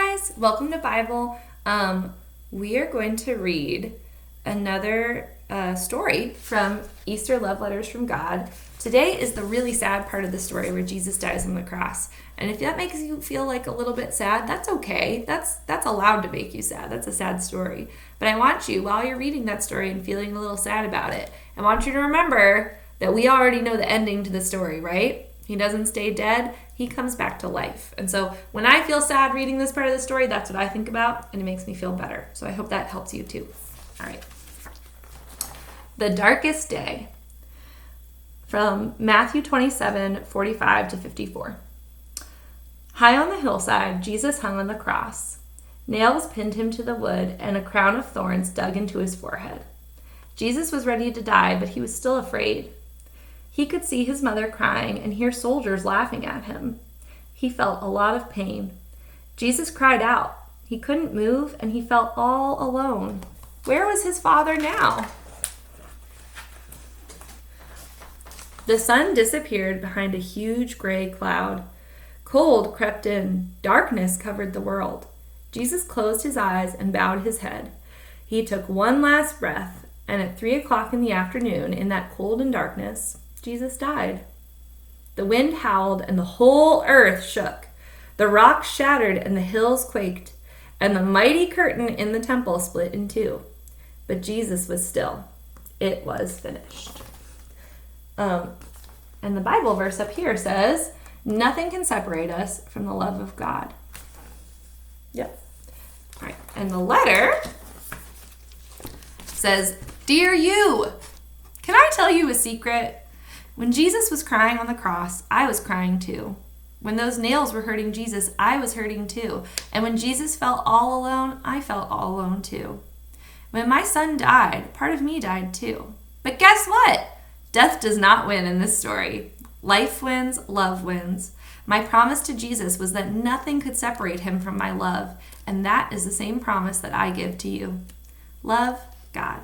guys, welcome to Bible. We are going to read another story from Easter Love Letters from God. Today is the really sad part of the story where Jesus dies on the cross. And if that makes you feel like a little bit sad, that's okay. That's allowed to make you sad. That's a sad story. But I want you, while you're reading that story and feeling a little sad about it, I want you to remember that we already know the ending to the story, right? He doesn't stay dead. He comes back to life. And so when I feel sad reading this part of the story, that's what I think about, and it makes me feel better. So I hope that helps you too. All right. The darkest day, from Matthew 27:45 to 54. High on the hillside, Jesus hung on the cross. Nails pinned him to the wood, and a crown of thorns dug into his forehead. Jesus was ready to die, but he was still afraid. He could see his mother crying and hear soldiers laughing at him. He felt a lot of pain. Jesus cried out. He couldn't move, and he felt all alone. Where was his Father now? The sun disappeared behind a huge gray cloud. Cold crept in. Darkness covered the world. Jesus closed his eyes and bowed his head. He took one last breath, and at 3 o'clock in the afternoon, in that cold and darkness, Jesus died. The wind howled and the whole earth shook. The rocks shattered and the hills quaked, and the mighty curtain in the temple split in two. But Jesus was still. It was finished. And the Bible verse up here says, nothing can separate us from the love of God. Yep. All right. And the letter says, Dear you, can I tell you a secret? When Jesus was crying on the cross, I was crying too. When those nails were hurting Jesus, I was hurting too. And when Jesus felt all alone, I felt all alone too. When my son died, part of me died too. But guess what? Death does not win in this story. Life wins, love wins. My promise to Jesus was that nothing could separate him from my love, and that is the same promise that I give to you. Love God.